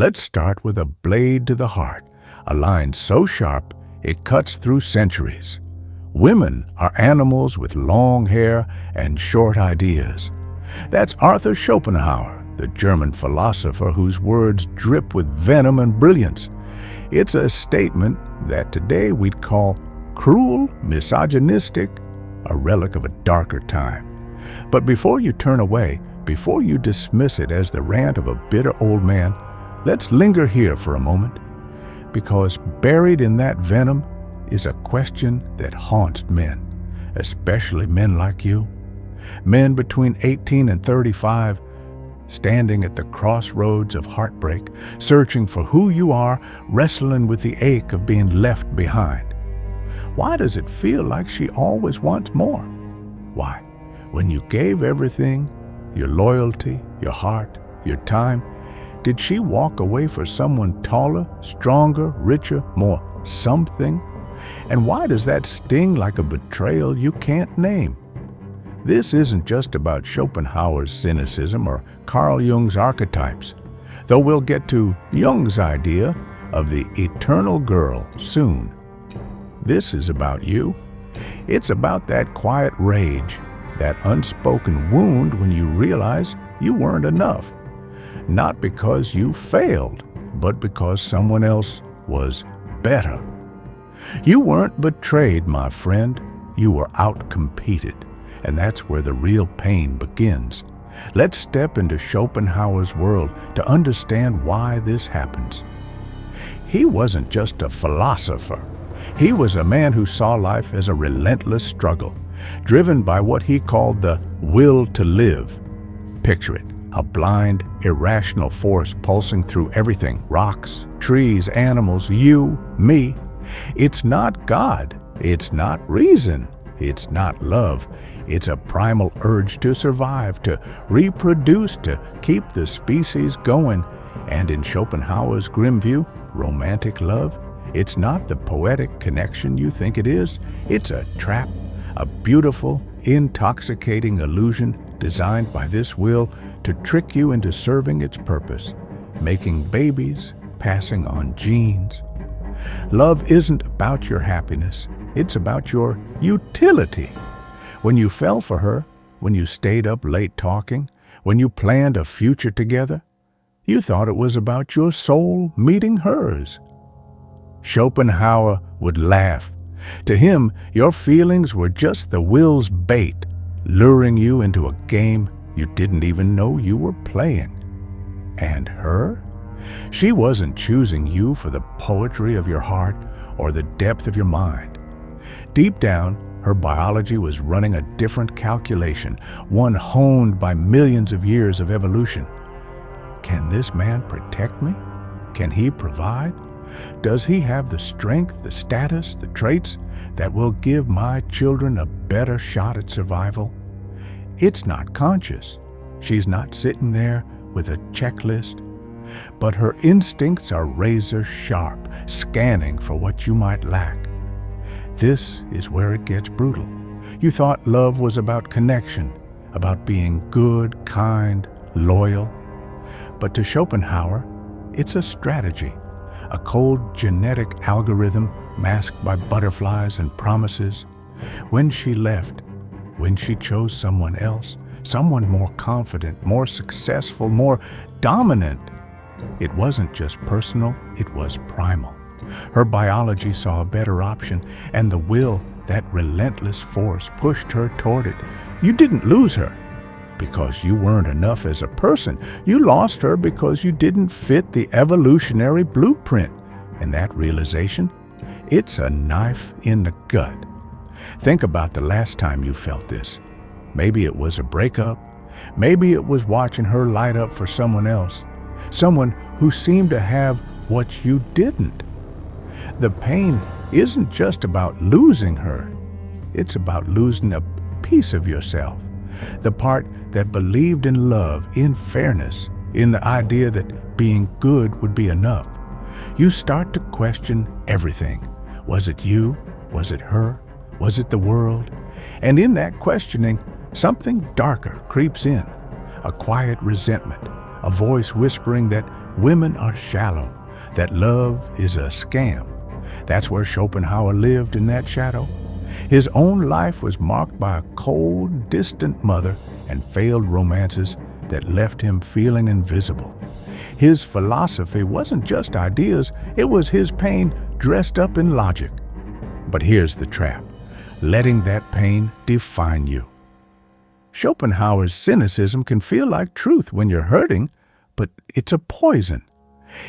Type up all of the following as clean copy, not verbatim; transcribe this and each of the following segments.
Let's start with a blade to the heart, a line so sharp it cuts through centuries. Women are animals with long hair and short ideas. That's Arthur Schopenhauer, the German philosopher whose words drip with venom and brilliance. It's a statement that today we'd call cruel, misogynistic, a relic of a darker time. But before you turn away, before you dismiss it as the rant of a bitter old man, let's linger here for a moment, because buried in that venom is a question that haunts men, especially men like you. Men between 18 and 35, standing at the crossroads of heartbreak, searching for who you are, wrestling with the ache of being left behind. Why does it feel like she always wants more? Why, when you gave everything, your loyalty, your heart, your time, did she walk away for someone taller, stronger, richer, more something? And why does that sting like a betrayal you can't name? This isn't just about Schopenhauer's cynicism or Carl Jung's archetypes, though we'll get to Jung's idea of the eternal girl soon. This is about you. It's about that quiet rage, that unspoken wound when you realize you weren't enough. Not because you failed, but because someone else was better. You weren't betrayed, my friend. You were outcompeted. And that's where the real pain begins. Let's step into Schopenhauer's world to understand why this happens. He wasn't just a philosopher. He was a man who saw life as a relentless struggle, driven by what he called the will to live. Picture it, a blind, irrational force pulsing through everything, rocks, trees, animals, you, me. It's not God. It's not reason. It's not love. It's a primal urge to survive, to reproduce, to keep the species going. And in Schopenhauer's grim view, romantic love, it's not the poetic connection you think it is. It's a trap, a beautiful, intoxicating illusion designed by this will to trick you into serving its purpose, making babies, passing on genes. Love isn't about your happiness. It's about your utility. When you fell for her, when you stayed up late talking, when you planned a future together, you thought it was about your soul meeting hers. Schopenhauer would laugh. To him, your feelings were just the will's bait, luring you into a game you didn't even know you were playing. And her? She wasn't choosing you for the poetry of your heart or the depth of your mind. Deep down, her biology was running a different calculation, one honed by millions of years of evolution. Can this man protect me? Can he provide? Does he have the strength, the status, the traits that will give my children a better shot at survival? It's not conscious. She's not sitting there with a checklist. But her instincts are razor sharp, scanning for what you might lack. This is where it gets brutal. You thought love was about connection, about being good, kind, loyal. But to Schopenhauer, it's a strategy, a cold genetic algorithm masked by butterflies and promises. When she left, when she chose someone else, someone more confident, more successful, more dominant, it wasn't just personal, it was primal. Her biology saw a better option, and the will, that relentless force, pushed her toward it. You didn't lose her because you weren't enough as a person. You lost her because you didn't fit the evolutionary blueprint. And that realization, it's a knife in the gut. Think about the last time you felt this. Maybe it was a breakup. Maybe it was watching her light up for someone else. Someone who seemed to have what you didn't. The pain isn't just about losing her. It's about losing a piece of yourself. The part that believed in love, in fairness, in the idea that being good would be enough. You start to question everything. Was it you? Was it her? Was it the world? And in that questioning, something darker creeps in. A quiet resentment. A voice whispering that Women are shallow, that love is a scam. That's where Schopenhauer lived, in that shadow. His own life was marked by a cold, distant mother and failed romances that left him feeling invisible. His philosophy wasn't just ideas, it was his pain dressed up in logic. But here's the trap: letting that pain define you. Schopenhauer's cynicism can feel like truth when you're hurting, but it's a poison.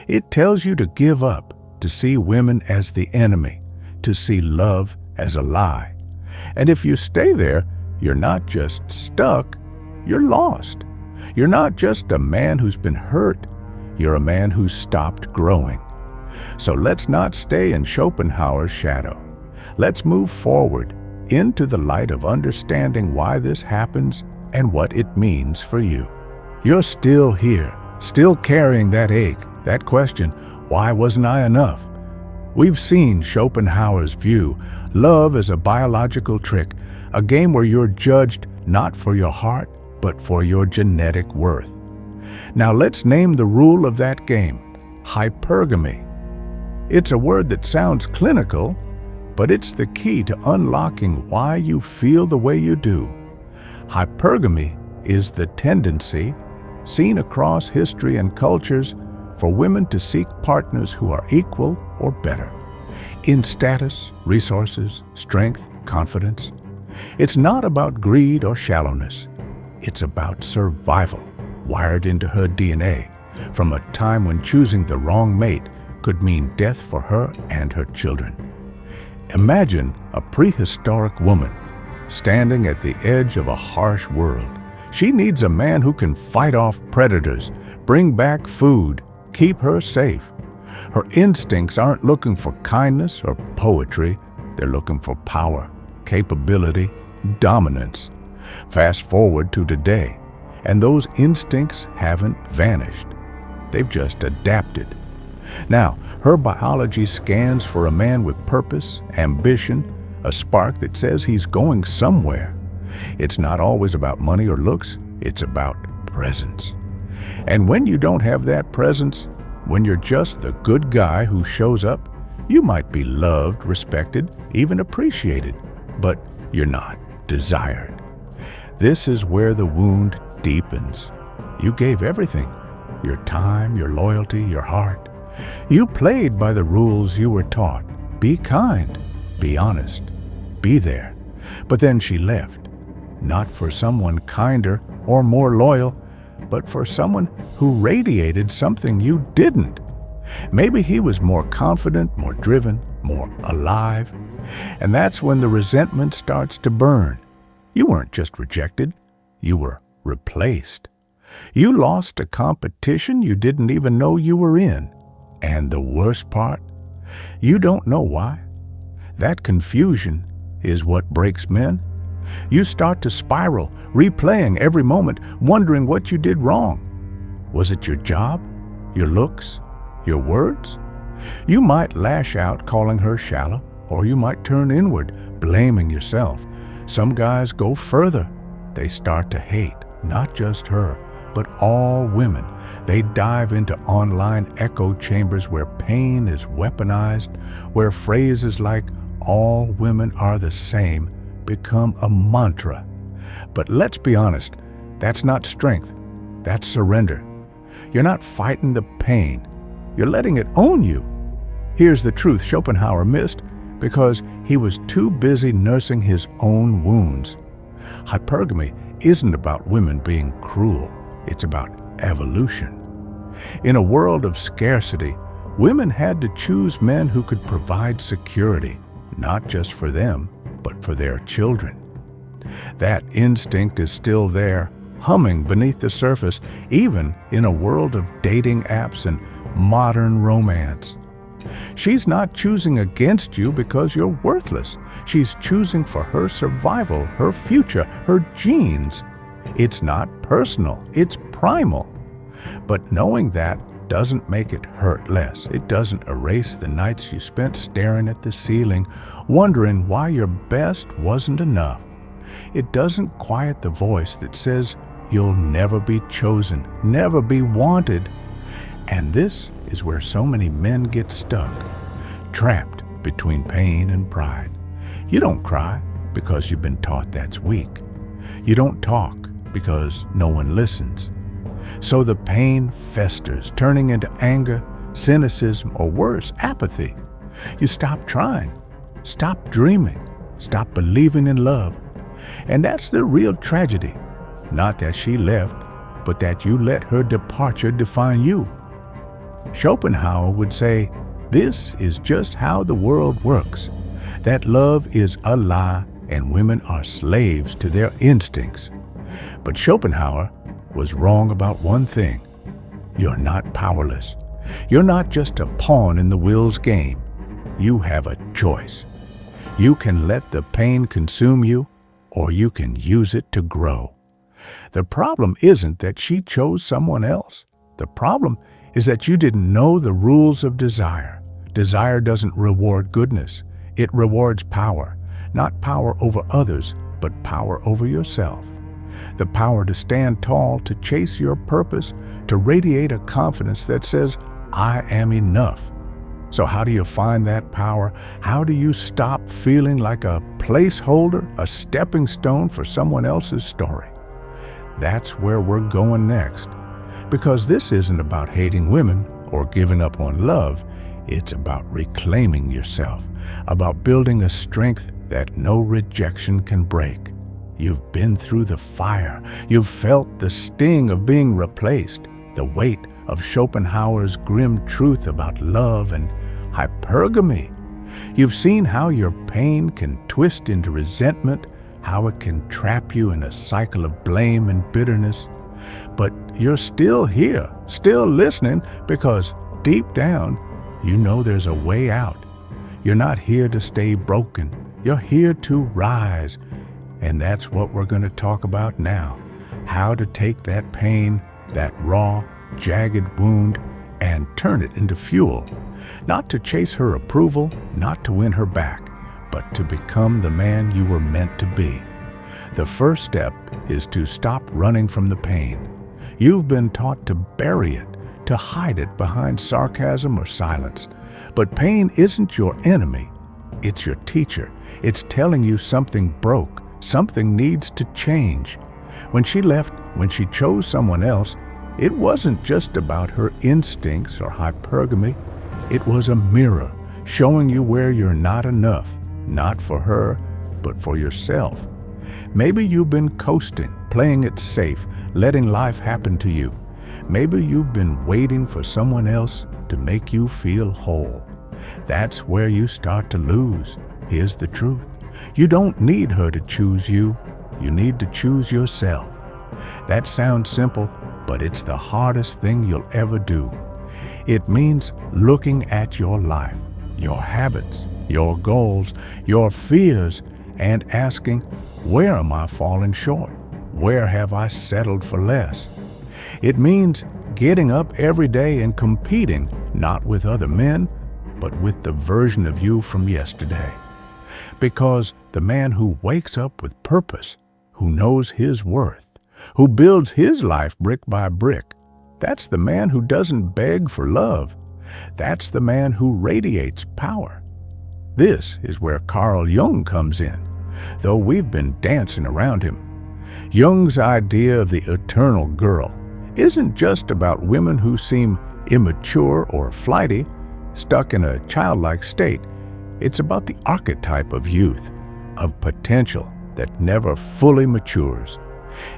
It tells you to give up, to see women as the enemy, to see love as a lie. And if you stay there, you're not just stuck, you're lost. You're not just a man who's been hurt, you're a man who's stopped growing. So let's not stay in Schopenhauer's shadow. Let's move forward into the light of understanding why this happens and what it means for you. You're still here, still carrying that ache, that question, why wasn't I enough? We've seen Schopenhauer's view, love as a biological trick, a game where you're judged not for your heart, but for your genetic worth. Now let's name the rule of that game: hypergamy. It's a word that sounds clinical, but it's the key to unlocking why you feel the way you do. Hypergamy is the tendency, seen across history and cultures, for women to seek partners who are equal or better in status, resources, strength, confidence. It's not about greed or shallowness. It's about survival, wired into her DNA, from a time when choosing the wrong mate could mean death for her and her children. Imagine a prehistoric woman standing at the edge of a harsh world. She needs a man who can fight off predators, bring back food, keep her safe. Her instincts aren't looking for kindness or poetry. They're looking for power, capability, dominance. Fast forward to today, and those instincts haven't vanished. They've just adapted. Now, her biology scans for a man with purpose, ambition, a spark that says he's going somewhere. It's not always about money or looks, it's about presence. And when you don't have that presence, when you're just the good guy who shows up, you might be loved, respected, even appreciated, but you're not desired. This is where the wound deepens. You gave everything: your time, your loyalty, your heart. You played by the rules you were taught. Be kind, be honest, be there. But then she left, not for someone kinder or more loyal, but for someone who radiated something you didn't. Maybe he was more confident, more driven, more alive. And that's when the resentment starts to burn. You weren't just rejected, you were replaced. You lost a competition you didn't even know you were in. And the worst part, you don't know why. That confusion is what breaks men. You start to spiral, replaying every moment, wondering what you did wrong. Was it your job, your looks, your words? You might lash out, calling her shallow, or you might turn inward, blaming yourself. Some guys go further. They start to hate, not just her, but all women. They dive into online echo chambers where pain is weaponized, where phrases like "all women are the same" become a mantra. But let's be honest, that's not strength, that's surrender. You're not fighting the pain, you're letting it own you. Here's the truth Schopenhauer missed because he was too busy nursing his own wounds. Hypergamy isn't about women being cruel, it's about evolution. In a world of scarcity, women had to choose men who could provide security, not just for them, but for their children. That instinct is still there, humming beneath the surface, even in a world of dating apps and modern romance. She's not choosing against you because you're worthless. She's choosing for her survival, her future, her genes. It's not personal, it's primal. But knowing that doesn't make it hurt less. It doesn't erase the nights you spent staring at the ceiling, wondering why your best wasn't enough. It doesn't quiet the voice that says you'll never be chosen, never be wanted. And this is where so many men get stuck, trapped between pain and pride. You don't cry because you've been taught that's weak. You don't talk because no one listens. So the pain festers, turning into anger, cynicism, or worse, apathy. You stop trying, stop dreaming, stop believing in love. And that's the real tragedy. Not that she left, but that you let her departure define you. Schopenhauer would say, this is just how the world works, that love is a lie and women are slaves to their instincts. But Schopenhauer was wrong about one thing. You're not powerless. You're not just a pawn in the will's game. You have a choice. You can let the pain consume you, or you can use it to grow. The problem isn't that she chose someone else. The problem is that you didn't know the rules of desire. Desire doesn't reward goodness. It rewards power, not power over others, but power over yourself. The power to stand tall, to chase your purpose, to radiate a confidence that says, I am enough. So how do you find that power? How do you stop feeling like a placeholder, a stepping stone for someone else's story? That's where we're going next. Because this isn't about hating women or giving up on love. It's about reclaiming yourself, about building a strength that no rejection can break. You've been through the fire. You've felt the sting of being replaced, the weight of Schopenhauer's grim truth about love and hypergamy. You've seen how your pain can twist into resentment, how it can trap you in a cycle of blame and bitterness. But you're still here, still listening, because deep down, you know there's a way out. You're not here to stay broken. You're here to rise. And that's what we're going to talk about now. How to take that pain, that raw, jagged wound, and turn it into fuel. Not to chase her approval, not to win her back, but to become the man you were meant to be. The first step is to stop running from the pain. You've been taught to bury it, to hide it behind sarcasm or silence. But pain isn't your enemy. It's your teacher. It's telling you something broke, something needs to change. When she left, when she chose someone else, it wasn't just about her instincts or hypergamy. It was a mirror showing you where you're not enough, not for her, but for yourself. Maybe you've been coasting, playing it safe, letting life happen to you. Maybe you've been waiting for someone else to make you feel whole. That's where you start to lose. Here's the truth. You don't need her to choose you. You need to choose yourself. That sounds simple, but it's the hardest thing you'll ever do. It means looking at your life, your habits, your goals, your fears, and asking, where am I falling short? Where have I settled for less? It means getting up every day and competing, not with other men, but with the version of you from yesterday. Because the man who wakes up with purpose, who knows his worth, who builds his life brick by brick, that's the man who doesn't beg for love. That's the man who radiates power. This is where Carl Jung comes in, though we've been dancing around him. Jung's idea of the eternal girl isn't just about women who seem immature or flighty, stuck in a childlike state. It's about the archetype of youth, of potential that never fully matures.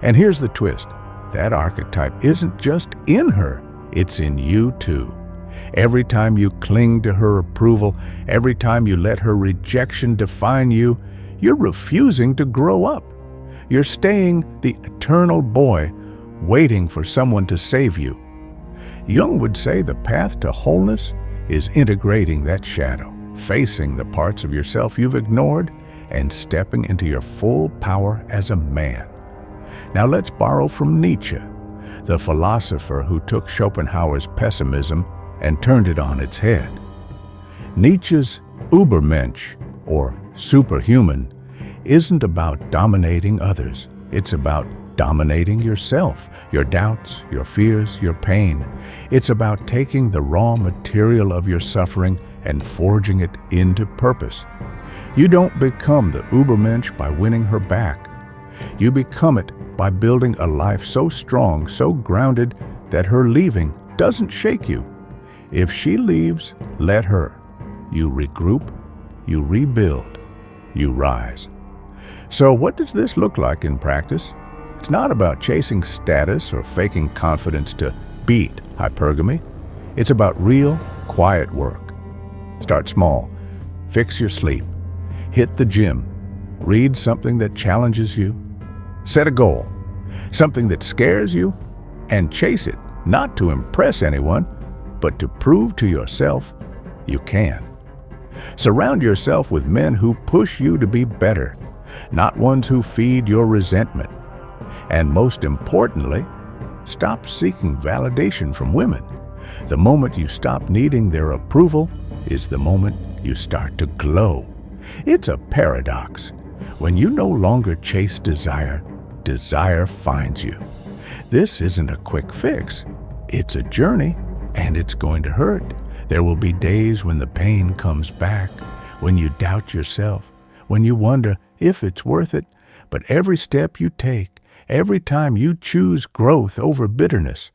And here's the twist. That archetype isn't just in her, it's in you too. Every time you cling to her approval, every time you let her rejection define you, you're refusing to grow up. You're staying the eternal boy, waiting for someone to save you. Jung would say the path to wholeness is integrating that shadow, facing the parts of yourself you've ignored, and stepping into your full power as a man. Now let's borrow from Nietzsche, the philosopher who took Schopenhauer's pessimism and turned it on its head. Nietzsche's Übermensch, or superhuman, isn't about dominating others. It's about dominating yourself, your doubts, your fears, your pain. It's about taking the raw material of your suffering and forging it into purpose. You don't become the Ubermensch by winning her back. You become it by building a life so strong, so grounded, that her leaving doesn't shake you. If she leaves, let her. You regroup, you rebuild, you rise. So what does this look like in practice? It's not about chasing status or faking confidence to beat hypergamy. It's about real, quiet work. Start small. Fix your sleep. Hit the gym. Read something that challenges you. Set a goal, something that scares you, and chase it, not to impress anyone, but to prove to yourself you can. Surround yourself with men who push you to be better, not ones who feed your resentment. And most importantly, stop seeking validation from women. The moment you stop needing their approval is the moment you start to glow. It's a paradox. When you no longer chase desire, desire finds you. This isn't a quick fix. It's a journey, and it's going to hurt. There will be days when the pain comes back, when you doubt yourself, when you wonder if it's worth it. But every step you take, every time you choose growth over bitterness,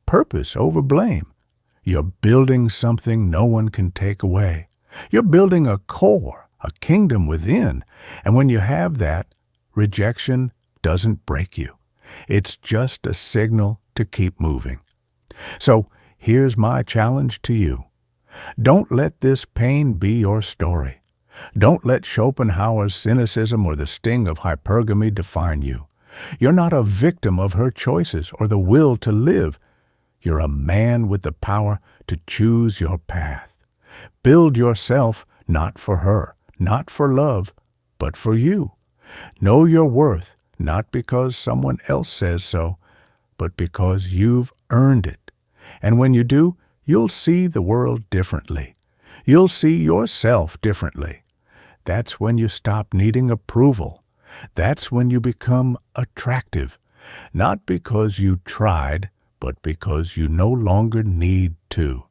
purpose over blame, you're building something no one can take away. You're building a core, a kingdom within. And when you have that, rejection doesn't break you. It's just a signal to keep moving. So here's my challenge to you. Don't let this pain be your story. Don't let Schopenhauer's cynicism or the sting of hypergamy define you. You're not a victim of her choices or the will to live. You're a man with the power to choose your path. Build yourself not for her, not for love, but for you. Know your worth, not because someone else says so, but because you've earned it. And when you do, you'll see the world differently. You'll see yourself differently. That's when you stop needing approval. That's when you become attractive, not because you tried, but because you no longer need to.